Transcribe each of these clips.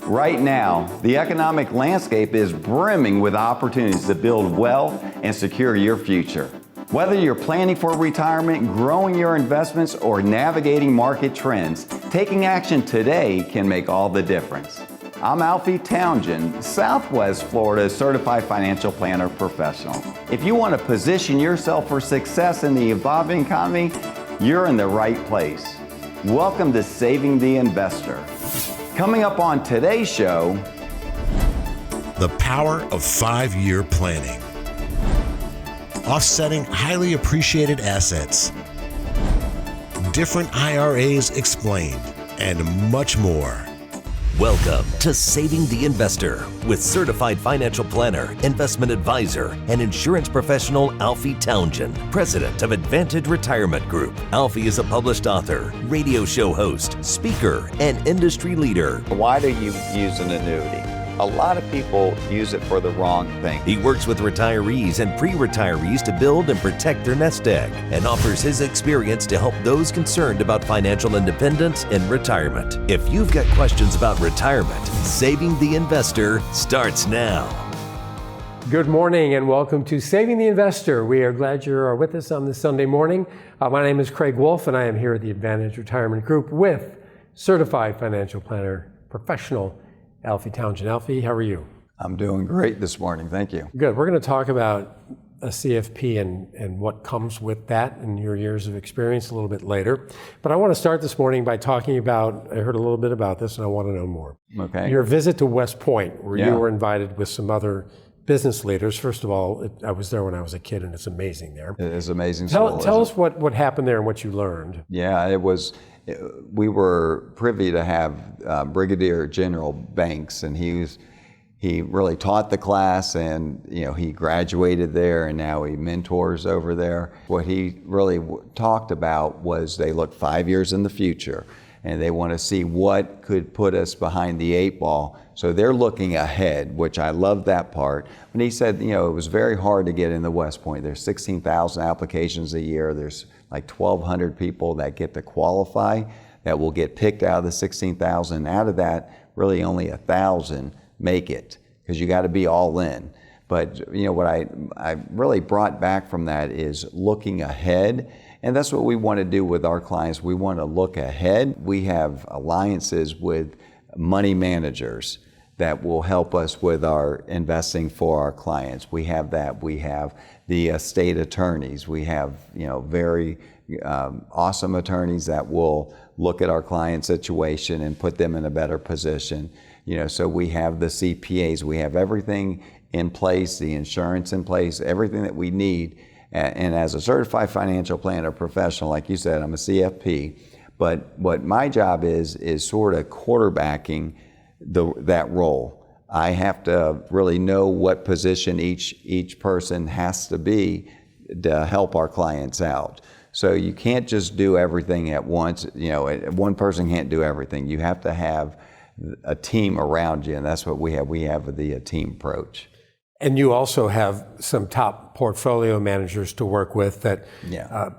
Right now, the economic landscape is brimming with opportunities to build wealth and secure your future. Whether you're planning for retirement, growing your investments, or navigating market trends, taking action today can make all the difference. I'm Alfie Townsend, Southwest Florida's Certified Financial Planner Professional. If you want to position yourself for success in the evolving economy, you're in the right place. Welcome to Saving the Investor. Coming up on today's show, the power of 5-year planning, offsetting highly appreciated assets, different IRAs explained, and much more. Welcome to Saving the Investor with certified financial planner, investment advisor, and insurance professional Alfie Townsend, president of Advantage Retirement Group. Alfie is a published author, radio show host, speaker, and industry leader. Why do you use an annuity? A lot of people use it for the wrong thing. He works with retirees and pre-retirees to build and protect their nest egg and offers his experience to help those concerned about financial independence in retirement. If you've got questions about retirement, Saving the Investor starts now. Good morning and welcome to Saving the Investor. We are glad you are with us on this Sunday morning. My name is Craig Wolf and I am here at the Advantage Retirement Group with Certified Financial Planner Professional Alfie Townsend. Alfie, how are you? I'm doing great this morning, thank you. Good. We're going to talk about a CFP and what comes with that and your years of experience a little bit later. But I want to start this morning by talking about, I heard a little bit about this and I want to know more. Okay. Your visit to West Point, where you were invited with some other business leaders. First of all, I was there when I was a kid and it's amazing there. It is amazing. Tell us what happened there and what you learned. Yeah, we were privy to have Brigadier General Banks, and he really taught the class, and he graduated there, and now he mentors over there. What he really talked about was they look 5 years in the future, and they want to see what could put us behind the 8 ball. So they're looking ahead, which I love that part. When he said, it was very hard to get into West Point. There's 16,000 applications a year. There's like 1,200 people that get to qualify that will get picked out of the 16,000. Out of that, really only 1,000 make it because you got to be all in. But what I really brought back from that is looking ahead. And that's what we want to do with our clients. We want to look ahead. We have alliances with money managers that will help us with our investing for our clients. We have that. We have the estate attorneys. We have very awesome attorneys that will look at our client situation and put them in a better position. So we have the CPAs. We have everything in place, the insurance in place, everything that we need. And as a certified financial planner professional, like you said, I'm a CFP. But what my job is sort of quarterbacking that role. I have to really know what position each person has to be to help our clients out. So you can't just do everything at once. One person can't do everything. You have to have a team around you, and that's what we have. We have the team approach. And you also have some top portfolio managers to work with that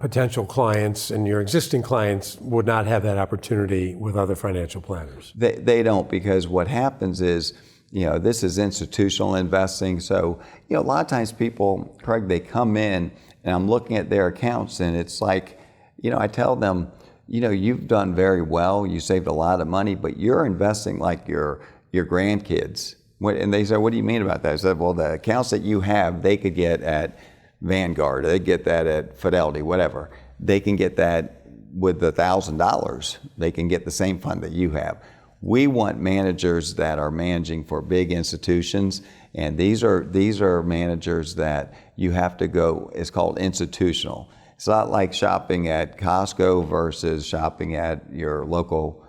potential clients and your existing clients would not have that opportunity with other financial planners. They don't, because what happens is, this is institutional investing. So, a lot of times people, Craig, they come in and I'm looking at their accounts and it's like, I tell them, you've done very well, you saved a lot of money, but you're investing like your grandkids. And they said, what do you mean about that? I said, well, the accounts that you have, they could get at Vanguard, they get that at Fidelity, whatever. They can get that with $1,000. They can get the same fund that you have. We want managers that are managing for big institutions, and these are managers that you have to go, it's called institutional. It's not like shopping at Costco versus shopping at your local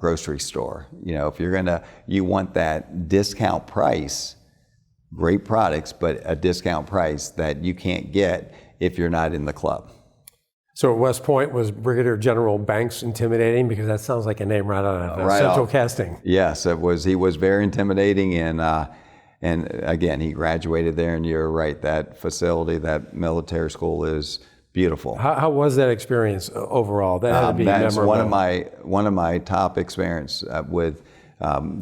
grocery store. If you want that discount price, great products, but a discount price that you can't get if you're not in the club. So at West Point, was Brigadier General Banks intimidating? Because that sounds like a name right out of Central Casting. Yes, it was. He was very intimidating, and again, he graduated there. And you're right, that facility, that military school, is beautiful. How was that experience overall? That had to be that's memorable. one of my top experience with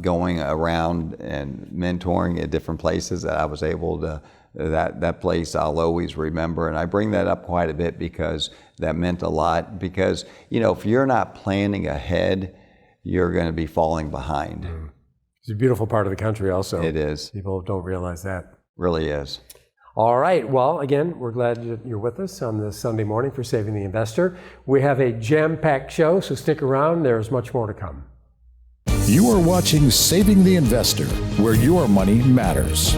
going around and mentoring at different places that I was able to, that place I'll always remember. And I bring that up quite a bit because that meant a lot. Because, if you're not planning ahead, you're going to be falling behind. It's a beautiful part of the country also. It is. People don't realize that. Really is. All right. Well, again, we're glad that you're with us on this Sunday morning for Saving the Investor. We have a jam-packed show, so stick around. There's much more to come. You are watching Saving the Investor, where your money matters.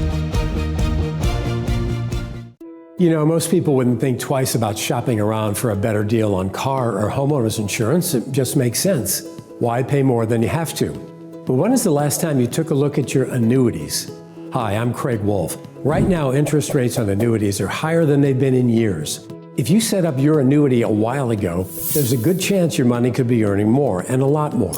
Most people wouldn't think twice about shopping around for a better deal on car or homeowners insurance. It just makes sense. Why pay more than you have to? But when is the last time you took a look at your annuities? Hi, I'm Craig Wolf. Right now, interest rates on annuities are higher than they've been in years. If you set up your annuity a while ago, there's a good chance your money could be earning more, and a lot more.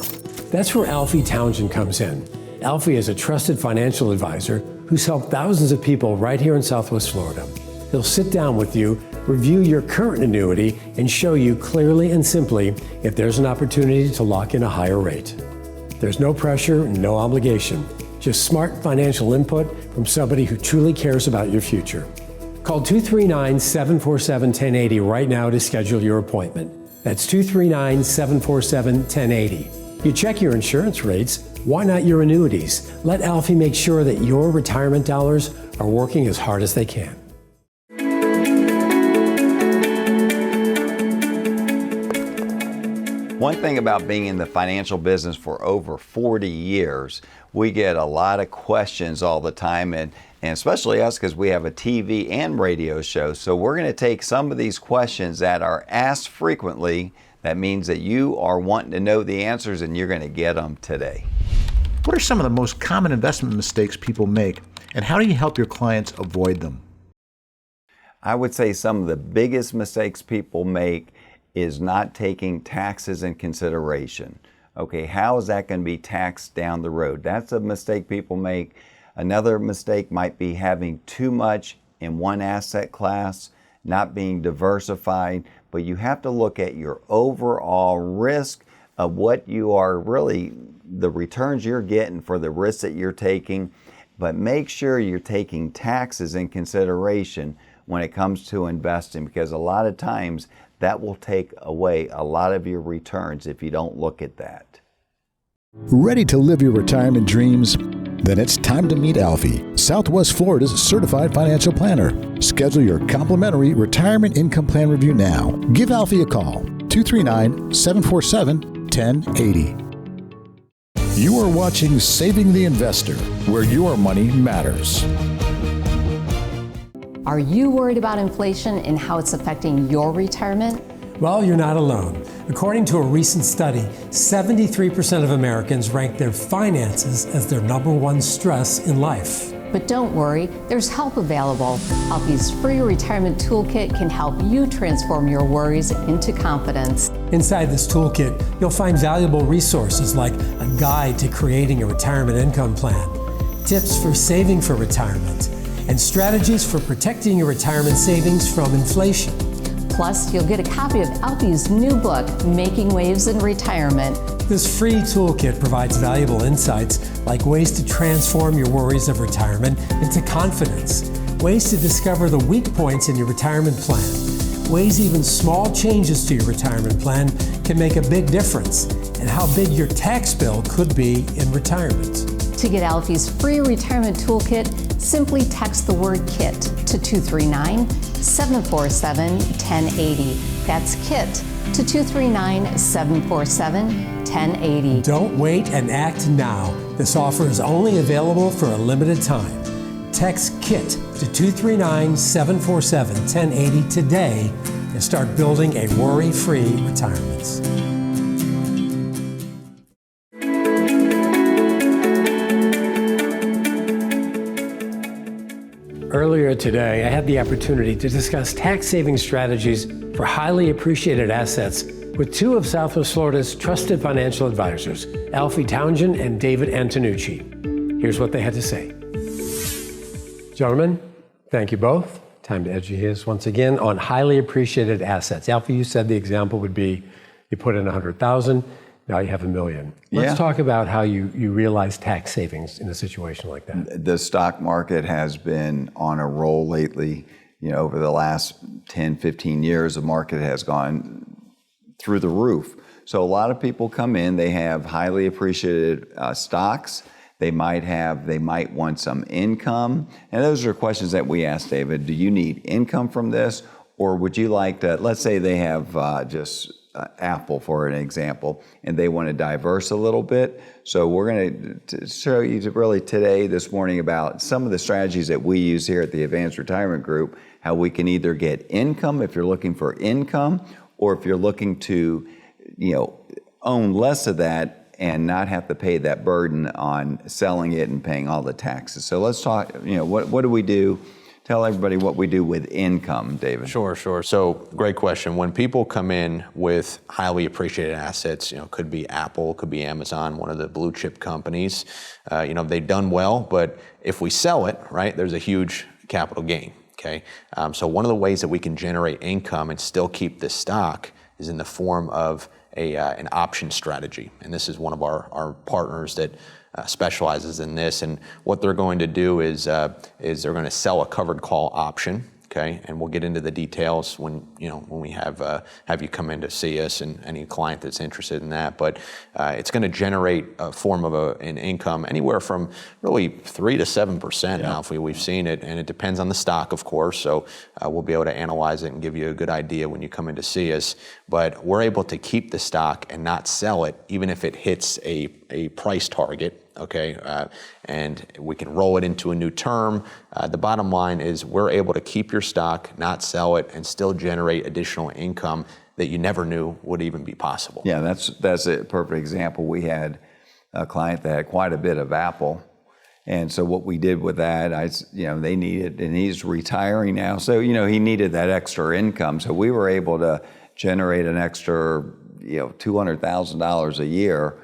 That's where Alfie Townsend comes in. Alfie is a trusted financial advisor who's helped thousands of people right here in Southwest Florida. He'll sit down with you, review your current annuity, and show you clearly and simply if there's an opportunity to lock in a higher rate. There's no pressure, no obligation, just smart financial input from somebody who truly cares about your future. Call 239-747-1080 right now to schedule your appointment. That's 239-747-1080. You check your insurance rates, why not your annuities? Let Alfie make sure that your retirement dollars are working as hard as they can. One thing about being in the financial business for over 40 years, we get a lot of questions all the time, and especially us because we have a TV and radio show. So we're going to take some of these questions that are asked frequently. That means that you are wanting to know the answers, and you're going to get them today. What are some of the most common investment mistakes people make, and how do you help your clients avoid them? I would say some of the biggest mistakes people make is not taking taxes in consideration. Okay, how is that going to be taxed down the road? That's a mistake people make. Another mistake might be having too much in one asset class, not being diversified, but you have to look at your overall risk of what you are really, the returns you're getting for the risks that you're taking, but make sure you're taking taxes in consideration when it comes to investing, because a lot of times that will take away a lot of your returns if you don't look at that. Ready to live your retirement dreams? Then it's time to meet Alfie, Southwest Florida's certified financial planner. Schedule your complimentary retirement income plan review now. Give Alfie a call, 239-747-1080. You are watching Saving the Investor, where your money matters. Are you worried about inflation and how it's affecting your retirement? Well, you're not alone. According to a recent study, 73% of Americans rank their finances as their number one stress in life. But don't worry, there's help available. Alfie's free retirement toolkit can help you transform your worries into confidence. Inside this toolkit, you'll find valuable resources like a guide to creating a retirement income plan, tips for saving for retirement, and strategies for protecting your retirement savings from inflation. Plus, you'll get a copy of Alfie's new book, Making Waves in Retirement. This free toolkit provides valuable insights like ways to transform your worries of retirement into confidence, ways to discover the weak points in your retirement plan, ways even small changes to your retirement plan can make a big difference, and how big your tax bill could be in retirement. To get Alfie's free retirement toolkit, simply text the word KIT to 239-747-1080. That's KIT to 239-747-1080. Don't wait and act now. This offer is only available for a limited time. Text KIT to 239-747-1080 today and start building a worry-free retirement. Earlier today, I had the opportunity to discuss tax-saving strategies for highly appreciated assets with two of Southwest Florida's trusted financial advisors, Alfie Townsend and David Antonucci. Here's what they had to say. Gentlemen, thank you both. Time to educate us once again on highly appreciated assets. Alfie, you said the example would be you put in $100,000, Now you have $1 million. Let's talk about how you realize tax savings in a situation like that. The stock market has been on a roll lately. Over the last 10, 15 years, the market has gone through the roof. So a lot of people come in, they have highly appreciated stocks. They might want some income. And those are questions that we ask David. Do you need income from this? Or would you like to, let's say they have just Apple, for an example, and they want to diverse a little bit. So we're going to show you this morning about some of the strategies that we use here at the Advanced Retirement Group, how we can either get income if you're looking for income, or if you're looking to, own less of that and not have to pay that burden on selling it and paying all the taxes. So let's talk, what do we do? Tell everybody what we do with income, David. Sure. So great question. When people come in with highly appreciated assets, could be Apple, could be Amazon, one of the blue chip companies, they've done well, but if we sell it, right, there's a huge capital gain, okay? So one of the ways that we can generate income and still keep this stock is in the form of an option strategy. And this is one of our partners that specializes in this, and what they're going to do is they're going to sell a covered call option. Okay, and we'll get into the details when we have you come in to see us and any client that's interested in that. But it's going to generate a form of an income anywhere from really 3 to 7% now. If we've seen it, and it depends on the stock, of course. So we'll be able to analyze it and give you a good idea when you come in to see us. But we're able to keep the stock and not sell it, even if it hits a price target. Okay, and we can roll it into a new term. The bottom line is we're able to keep your stock, not sell it, and still generate additional income that you never knew would even be possible. Yeah, that's a perfect example. We had a client that had quite a bit of Apple, and so what we did with that, they needed, and he's retiring now, so he needed that extra income. So we were able to generate an extra, $200,000 a year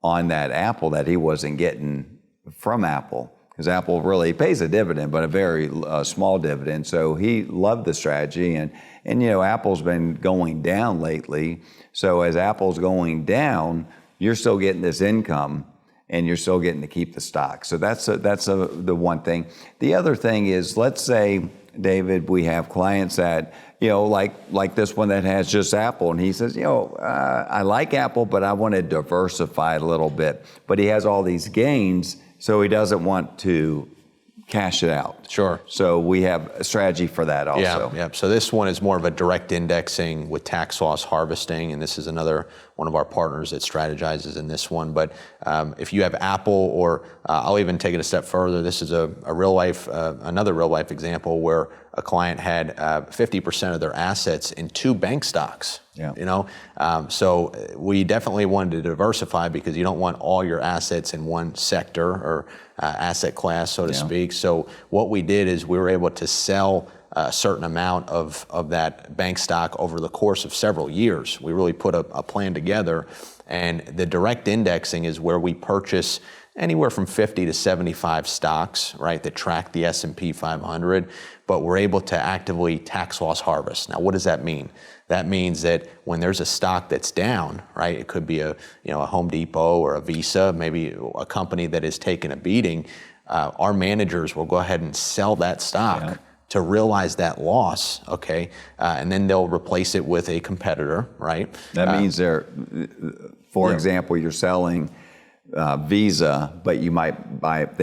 on that Apple that he wasn't getting from Apple, because Apple really pays a dividend, but a very small dividend. So he loved the strategy, and Apple's been going down lately. So as Apple's going down, you're still getting this income, and you're still getting to keep the stock. So that's the one thing. The other thing is, let's say, David, we have clients that, like this one that has just Apple, and he says, I like Apple, but I want to diversify it a little bit. But he has all these gains, so he doesn't want to cash it out. Sure. So we have a strategy for that also. Yeah. So this one is more of a direct indexing with tax loss harvesting, and this is another one of our partners that strategizes in this one. But if you have Apple, or I'll even take it a step further, this is another real life example where a client had 50% of their assets in 2 bank stocks. Yeah. So we definitely wanted to diversify, because you don't want all your assets in one sector or asset class, so to speak. So what we did is we were able to sell a certain amount of that bank stock over the course of several years. We really put a plan together, and the direct indexing is where we purchase anywhere from 50 to 75 stocks, right, that track the S&P 500, but we're able to actively tax loss harvest. Now, what does that mean? That means that when there's a stock that's down, right, it could be a Home Depot or a Visa, maybe a company that is taking a beating, our managers will go ahead and sell that stock to realize that loss, okay, and then they'll replace it with a competitor, right? That means for example, you're selling Visa, but they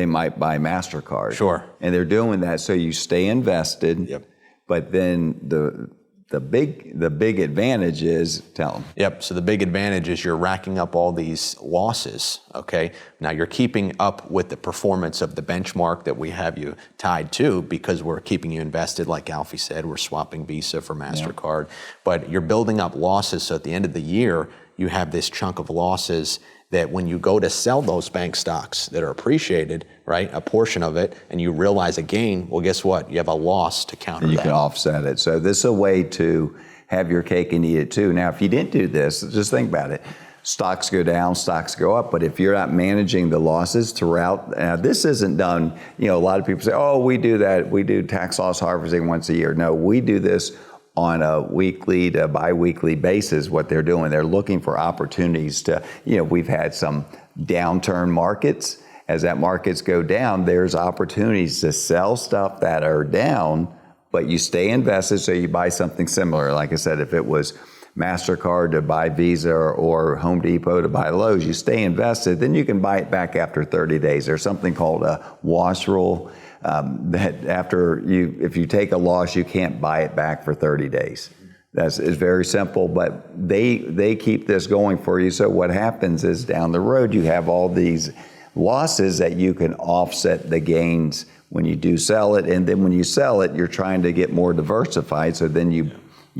might buy MasterCard. Sure. And they're doing that so you stay invested. Yep. But then the big advantage is, tell them. Yep. So the big advantage is you're racking up all these losses. Okay. Now you're keeping up with the performance of the benchmark that we have you tied to, because we're keeping you invested. Like Alfie said, we're swapping Visa for MasterCard, but you're building up losses. So at the end of the year, you have this chunk of losses that when you go to sell those bank stocks that are appreciated, right, a portion of it, and you realize a gain, well, guess what? You have a loss to counter that. You can offset it. So this is a way to have your cake and eat it too. Now, if you didn't do this, just think about it. Stocks go down, stocks go up, but if you're not managing the losses throughout, this isn't done, a lot of people say, oh, we do that, we do tax loss harvesting once a year. No, we do this on a weekly to bi-weekly basis what they're doing. They're looking for opportunities to, we've had some downturn markets. As that markets go down, there's opportunities to sell stuff that are down, but you stay invested, so you buy something similar. Like I said, if it was MasterCard to buy Visa or Home Depot to buy Lowe's, you stay invested, then you can buy it back after 30 days. There's something called a wash rule that if you take a loss, you can't buy it back for 30 days. It's very simple, but they keep this going for you. So what happens is down the road, you have all these losses that you can offset the gains when you do sell it. And then when you sell it, you're trying to get more diversified. So then you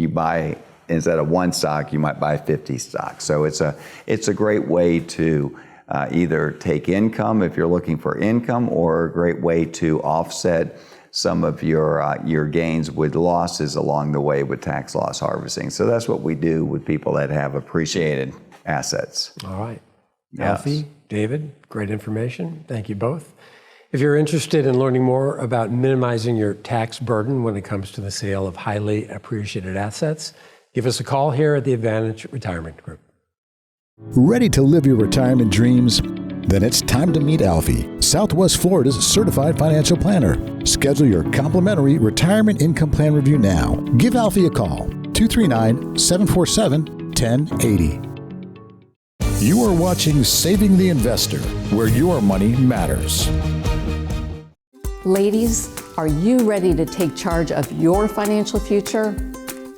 buy, instead of one stock, you might buy 50 stocks. So it's a great way to either take income if you're looking for income, or a great way to offset some of your gains with losses along the way with tax loss harvesting. So that's what we do with people that have appreciated assets. All right. Yes. Alfie, David, great information. Thank you both. If you're interested in learning more about minimizing your tax burden when it comes to the sale of highly appreciated assets, give us a call here at the Advantage Retirement Group. Ready to live your retirement dreams? Then it's time to meet Alfie, Southwest Florida's certified financial planner. Schedule your complimentary retirement income plan review now. Give Alfie a call, 239-747-1080. You are watching Saving the Investor, where your money matters. Ladies, are you ready to take charge of your financial future?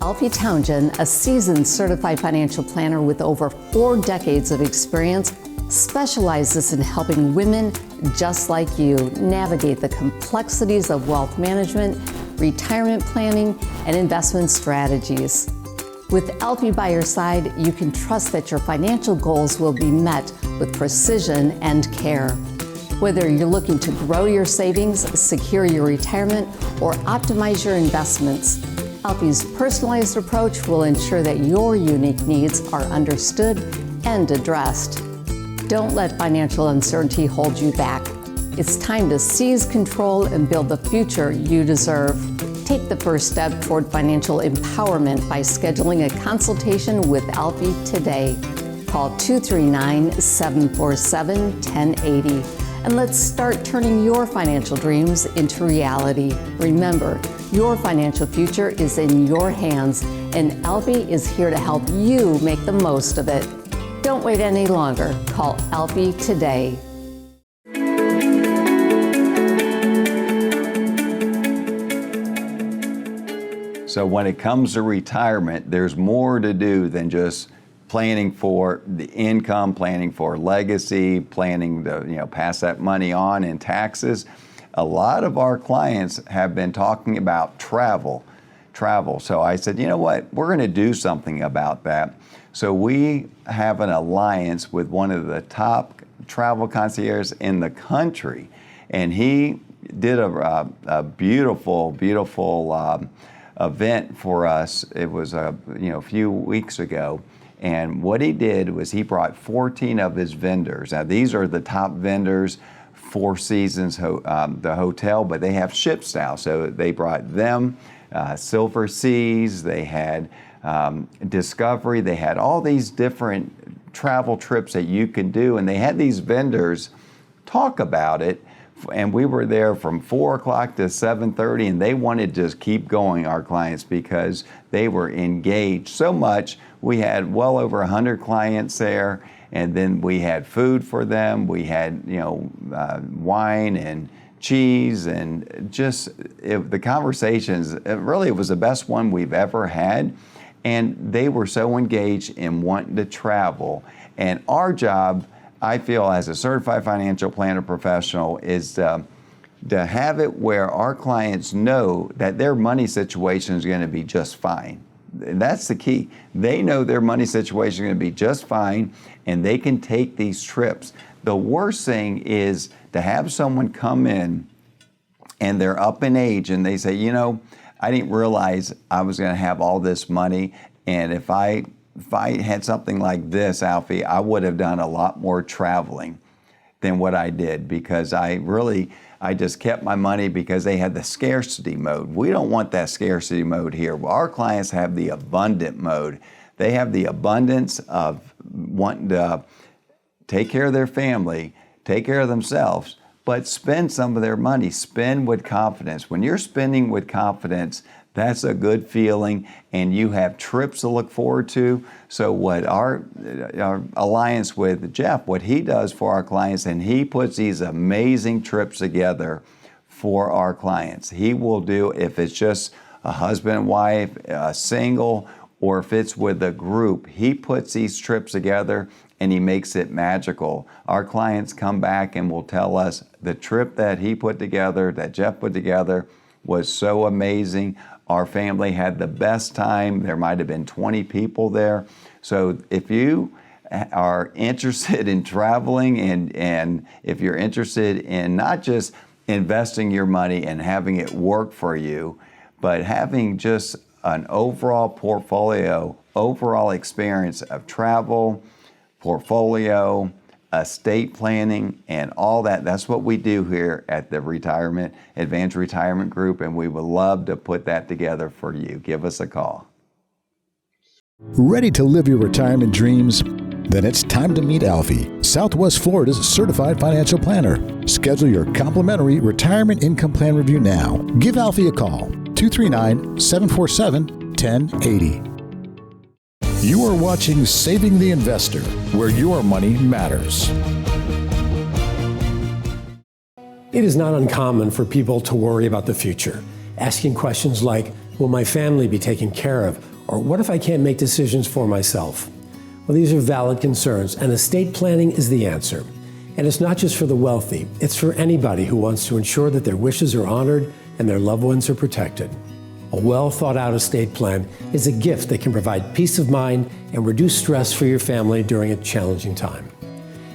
Alfie Townsend, a seasoned certified financial planner with over 4 decades of experience, specializes in helping women just like you navigate the complexities of wealth management, retirement planning, and investment strategies. With Alfie by your side, you can trust that your financial goals will be met with precision and care. Whether you're looking to grow your savings, secure your retirement, or optimize your investments, Alfie's personalized approach will ensure that your unique needs are understood and addressed. Don't let financial uncertainty hold you back. It's time to seize control and build the future you deserve. Take the first step toward financial empowerment by scheduling a consultation with Alfie today. Call 239-747-1080 and let's start turning your financial dreams into reality. Remember, your financial future is in your hands, and Alfie is here to help you make the most of it. Don't wait any longer. Call Alfie today. So when it comes to retirement, there's more to do than just planning for the income, planning for legacy, planning to pass that money on in taxes. A lot of our clients have been talking about travel. So I said, you know what, we're going to do something about that. So we have an alliance with one of the top travel concierges in the country, and he did a beautiful event for us. It was a few weeks ago. And what he did was he brought 14 of his vendors. Now, these are the top vendors, Four Seasons, the hotel, but they have ship style. So they brought them, Silver Seas, they had Discovery, they had all these different travel trips that you can do. And they had these vendors talk about it. And we were there from 4 o'clock to 7:30, and they wanted to just keep going, our clients, because they were engaged so much. We had well over 100 clients there, and then we had food for them. We had, wine and cheese, and the conversations, it was the best one we've ever had. And they were so engaged in wanting to travel. And our job, I feel, as a certified financial planner professional, is to have it where our clients know that their money situation is going to be just fine. And that's the key. They know their money situation is going to be just fine, and they can take these trips. The worst thing is to have someone come in and they're up in age and they say, I didn't realize I was going to have all this money, and if I had something like this, Alfie, I would have done a lot more traveling. than what I did, because I just kept my money because they had the scarcity mode. We don't want that scarcity mode here. Our clients have the abundant mode. They have the abundance of wanting to take care of their family, take care of themselves, but spend some of their money. Spend with confidence. When you're spending with confidence, that's a good feeling, and you have trips to look forward to. So what our alliance with Jeff, what he does for our clients, and he puts these amazing trips together for our clients. He will do, if it's just a husband and wife, a single, or if it's with a group, he puts these trips together and he makes it magical. Our clients come back and will tell us the trip that he put together, that Jeff put together, was so amazing. Our family had the best time. There might have been 20 people there. So if you are interested in traveling, and if you're interested in not just investing your money and having it work for you, but having just an overall portfolio, overall experience of travel, portfolio, estate planning, and all that. That's what we do here at the Advanced Retirement Group, and we would love to put that together for you. Give us a call. Ready to live your retirement dreams? Then it's time to meet Alfie, Southwest Florida's certified financial planner. Schedule your complimentary retirement income plan review now. Give Alfie a call, 239-747-1080. You are watching Saving the Investor, where your money matters. It is not uncommon for people to worry about the future, asking questions like, will my family be taken care of? Or what if I can't make decisions for myself? Well, these are valid concerns, and estate planning is the answer. And it's not just for the wealthy, it's for anybody who wants to ensure that their wishes are honored and their loved ones are protected. A well thought out estate plan is a gift that can provide peace of mind and reduce stress for your family during a challenging time.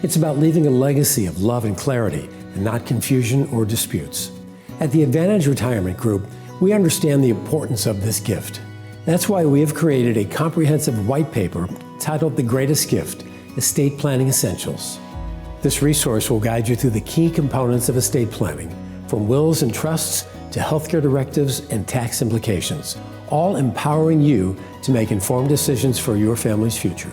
It's about leaving a legacy of love and clarity, and not confusion or disputes. At the Advantage Retirement Group, we understand the importance of this gift. That's why we have created a comprehensive white paper titled The Greatest Gift: Estate Planning Essentials. This resource will guide you through the key components of estate planning, from wills and trusts to healthcare directives and tax implications, all empowering you to make informed decisions for your family's future.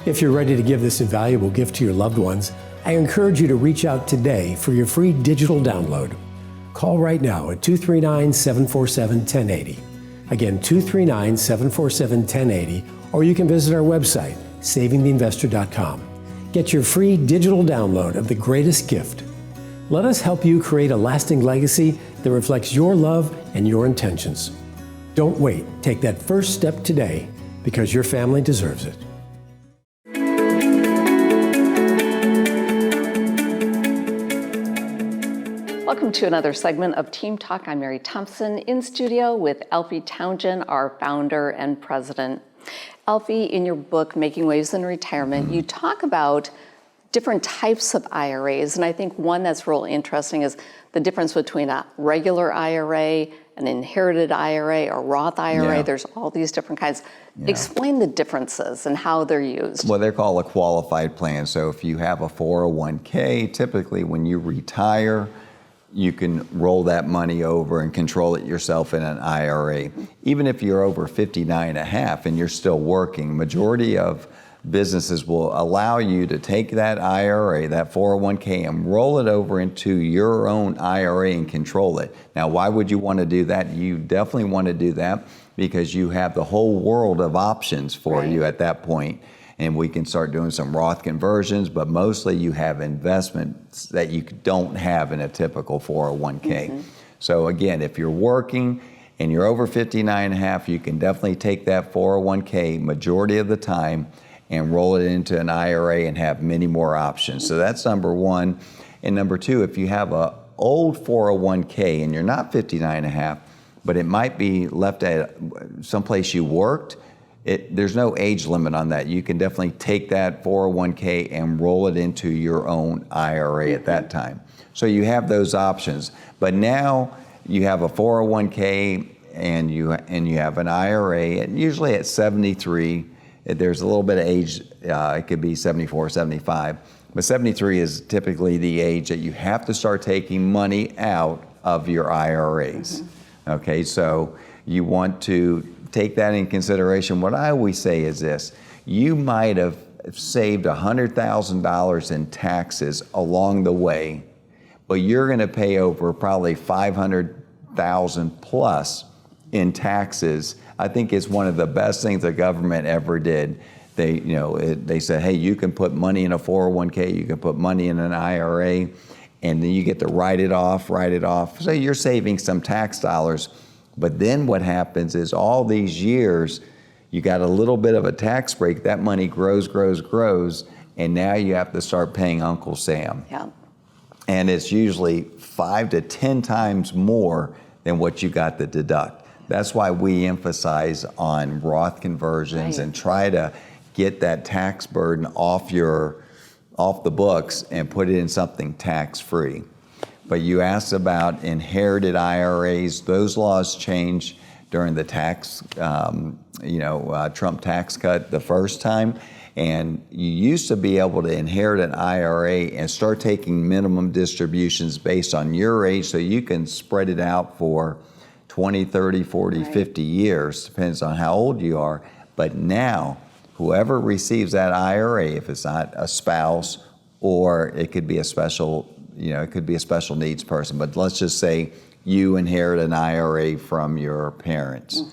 If you're ready to give this invaluable gift to your loved ones, I encourage you to reach out today for your free digital download. Call right now at 239-747-1080. Again, 239-747-1080, or you can visit our website, savingtheinvestor.com. Get your free digital download of The Greatest Gift. Let us help you create a lasting legacy that reflects your love and your intentions. Don't wait. Take that first step today, because your family deserves it. Welcome to another segment of Team Talk. I'm Mary Thompson, in studio with Alfie Townsend, our founder and president. Alfie, in your book, Making Waves in Retirement, you talk about different types of IRAs, and I think one that's real interesting is the difference between a regular IRA, an inherited IRA, or Roth IRA. Yeah. There's all these different kinds. Yeah. Explain the differences and how they're used. Well, they're called a qualified plan. So if you have a 401k, typically when you retire, you can roll that money over and control it yourself in an IRA. Even if you're over 59 and a half and you're still working, majority of businesses will allow you to take that IRA, that 401k, and roll it over into your own IRA and control it. Now, why would you want to do that? You definitely want to do that because you have the whole world of options for you at that point. And we can start doing some Roth conversions, but mostly you have investments that you don't have in a typical 401k. So again, if you're working and you're over 59 and a half, you can definitely take that 401k majority of the time and roll it into an IRA and have many more options. So that's number one. And number two, if you have a old 401k and you're not 59 and a half, but it might be left at someplace you worked, there's no age limit on that. You can definitely take that 401k and roll it into your own IRA at that time. So you have those options. But now you have a 401k and you have an IRA, and usually at 73, there's a little bit of age, it could be 74, 75. But 73 is typically the age that you have to start taking money out of your IRAs. Okay, so you want to take that in consideration. What I always say is this: you might have saved $100,000 in taxes along the way, but you're going to pay over probably $500,000 plus in taxes. I think it's one of the best things the government ever did. They said, hey, you can put money in a 401k, you can put money in an IRA, and then you get to write it off. So you're saving some tax dollars. But then what happens is all these years, you got a little bit of a tax break, that money grows, and now you have to start paying Uncle Sam. Yeah. And it's usually 5 to 10 times more than what you got to deduct. That's why we emphasize on Roth conversions and try to get that tax burden off the books and put it in something tax-free. But you asked about inherited IRAs. Those laws changed during the Trump tax cut the first time. And you used to be able to inherit an IRA and start taking minimum distributions based on your age, so you can spread it out for 20, 30, 40, 50 years, depends on how old you are. But now, whoever receives that IRA, if it's not a spouse, or it could be a special needs person, but let's just say you inherit an IRA from your parents.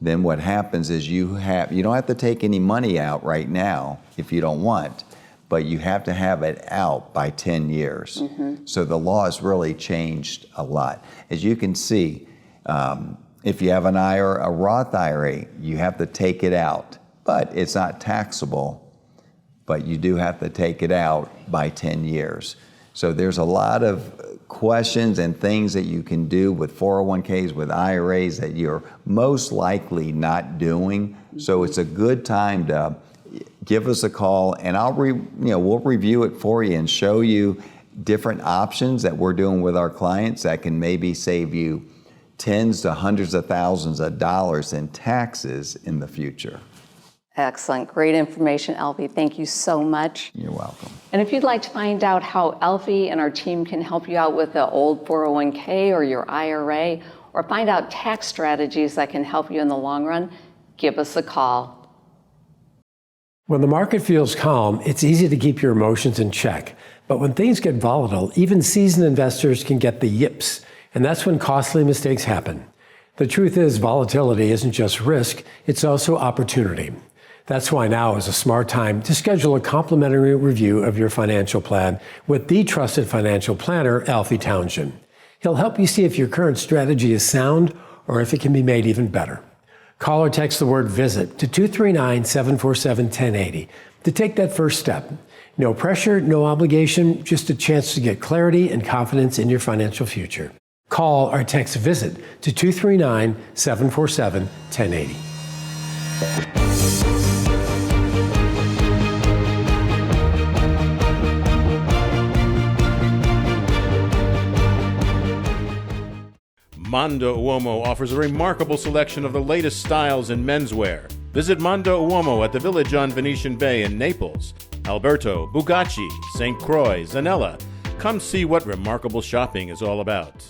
Then what happens is you don't have to take any money out right now if you don't want, but you have to have it out by 10 years. So the law has really changed a lot. As you can see, if you have an IRA, a Roth IRA, you have to take it out, but it's not taxable, but you do have to take it out by 10 years. So there's a lot of questions and things that you can do with 401ks, with IRAs that you're most likely not doing. So it's a good time to give us a call, and we'll review it for you and show you different options that we're doing with our clients that can maybe save you tens to hundreds of thousands of dollars in taxes in the future. Excellent. Great information, Alfie. Thank you so much. You're welcome. And if you'd like to find out how Alfie and our team can help you out with the old 401k or your IRA, or find out tax strategies that can help you in the long run, give us a call. When the market feels calm, it's easy to keep your emotions in check. But when things get volatile, even seasoned investors can get the yips, and that's when costly mistakes happen. The truth is, volatility isn't just risk, it's also opportunity. That's why now is a smart time to schedule a complimentary review of your financial plan with the trusted financial planner, Alfie Townshend. He'll help you see if your current strategy is sound or if it can be made even better. Call or text the word VISIT to 239-747-1080 to take that first step. No pressure, no obligation, just a chance to get clarity and confidence in your financial future. Call or text VISIT to 239-747-1080. Mondo Uomo offers a remarkable selection of the latest styles in menswear. Visit Mondo Uomo at the Village on Venetian Bay in Naples, Alberto, Bugacci, St. Croix, Zanella. Come see what remarkable shopping is all about.